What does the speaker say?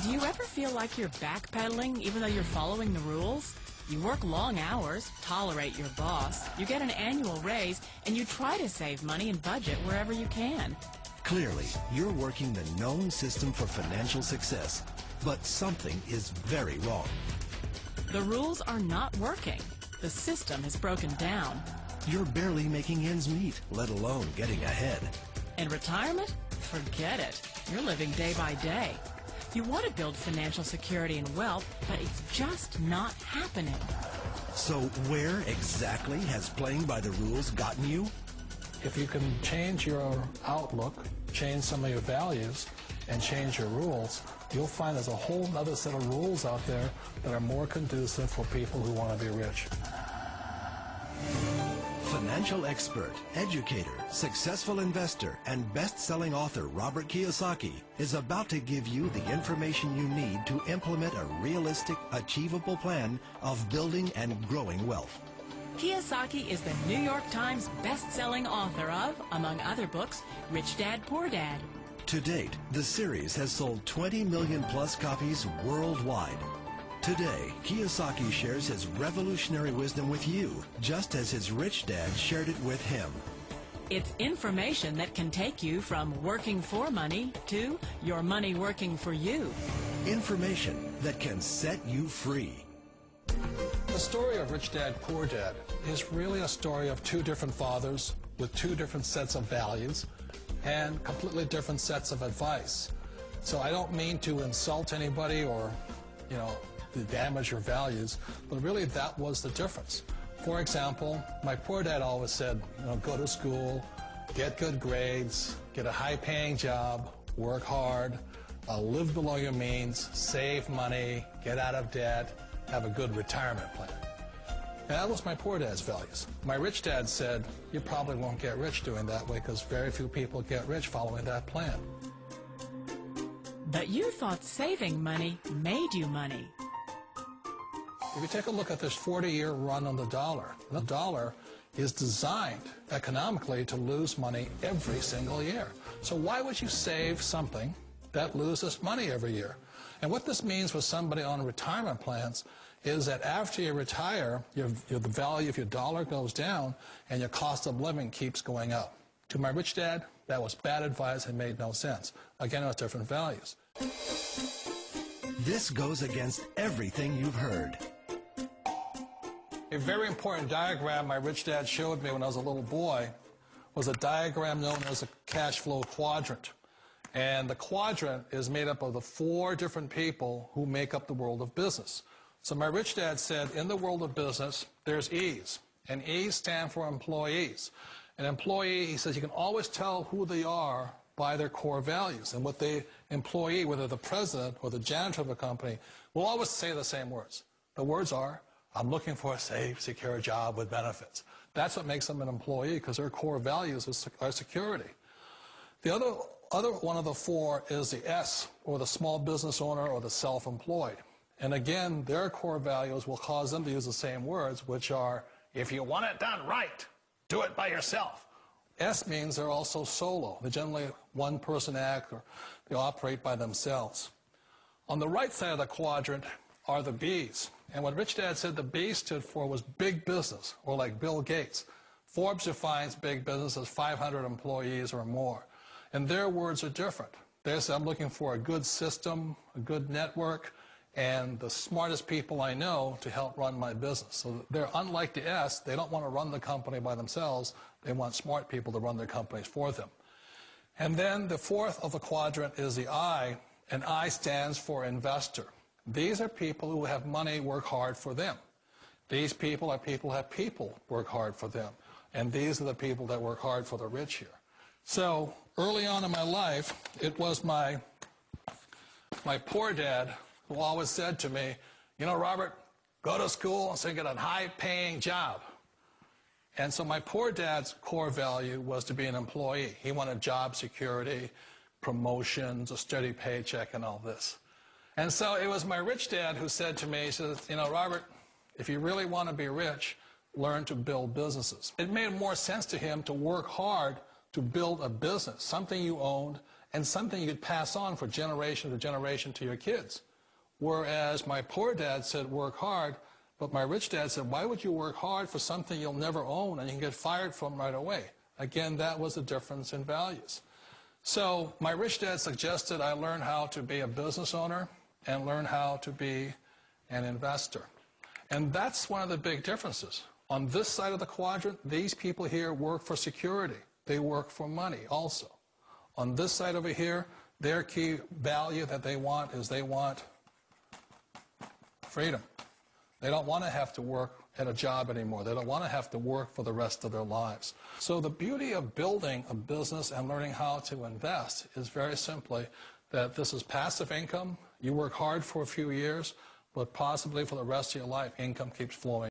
Do you ever feel like you're backpedaling even though you're following the rules? You work long hours, tolerate your boss, you get an annual raise, and you try to save money and budget wherever you can. Clearly, you're working the known system for financial success, but something is very wrong. The rules are not working. The system has broken down. You're barely making ends meet, let alone getting ahead. And retirement? Forget it. You're living day by day. You want to build financial security and wealth, but it's just not happening. So where exactly has playing by the rules gotten you? If you can change your outlook, change some of your values, and change your rules, you'll find there's a whole other set of rules out there that are more conducive for people who want to be rich. Financial expert, educator, successful investor, and best-selling author Robert Kiyosaki is about to give you the information you need to implement a realistic, achievable plan of building and growing wealth. Kiyosaki is the New York Times best-selling author of, among other books, Rich Dad, Poor Dad. To date, the series has sold 20 million plus copies worldwide. Today, Kiyosaki shares his revolutionary wisdom with you, just as his rich dad shared it with him. It's information that can take you from working for money to your money working for you. Information that can set you free. The story of Rich Dad, Poor Dad is really a story of two different fathers with two different sets of values and completely different sets of advice. So I don't mean to insult anybody or, to damage your values, but really that was the difference. For example, my poor dad always said, go to school, get good grades, get a high-paying job, work hard, live below your means, save money, get out of debt, have a good retirement plan. And that was my poor dad's values. My rich dad said, you probably won't get rich doing that way because very few people get rich following that plan. But you thought saving money made you money. If you take a look at this 40-year run on the dollar is designed economically to lose money every single year. So why would you save something that loses money every year? And what this means for somebody on retirement plans is that after you retire, the value of your dollar goes down and your cost of living keeps going up. To my rich dad, that was bad advice and made no sense. Again, it was different values. This goes against everything you've heard. A very important diagram my rich dad showed me when I was a little boy was a diagram known as a cash flow quadrant. And the quadrant is made up of the 4 different people who make up the world of business. So my rich dad said, in the world of business, there's E's. And E's stand for employees. An employee, he says, you can always tell who they are by their core values. And what the employee, whether the president or the janitor of a company, will always say the same words. The words are, I'm looking for a safe, secure job with benefits. That's what makes them an employee, because their core values are security. The other one of the 4 is the S, or the small business owner or the self-employed. And again, their core values will cause them to use the same words, which are, if you want it done right, do it by yourself. S means they're also solo. They're generally one-person act, or they operate by themselves. On the right side of the quadrant are the B's. And what Rich Dad said the B stood for was big business, or like Bill Gates. Forbes defines big business as 500 employees or more. And their words are different. They say, I'm looking for a good system, a good network, and the smartest people I know to help run my business. So they're unlike the S. They don't want to run the company by themselves. They want smart people to run their companies for them. And then the 4th of the quadrant is the I, and I stands for investor. These are people who have money work hard for them. These people are people who have people work hard for them. And these are the people that work hard for the rich here. So early on in my life, it was my poor dad who always said to me, Robert, go to school and get a high-paying job. And so my poor dad's core value was to be an employee. He wanted job security, promotions, a steady paycheck, and all this. And so it was my rich dad who said to me, he says, Robert, if you really want to be rich, learn to build businesses. It made more sense to him to work hard to build a business, something you owned and something you could pass on for generation to generation to your kids. Whereas my poor dad said, work hard, but my rich dad said, why would you work hard for something you'll never own and you can get fired from right away? Again, that was the difference in values. So my rich dad suggested I learn how to be a business owner and learn how to be an investor. And that's one of the big differences. On this side of the quadrant, these people here work for security. They work for money also. On this side over here, their key value that they want is they want freedom. They don't want to have to work at a job anymore. They don't want to have to work for the rest of their lives. So the beauty of building a business and learning how to invest is very simply that this is passive income. You work hard for a few years, but possibly for the rest of your life, income keeps flowing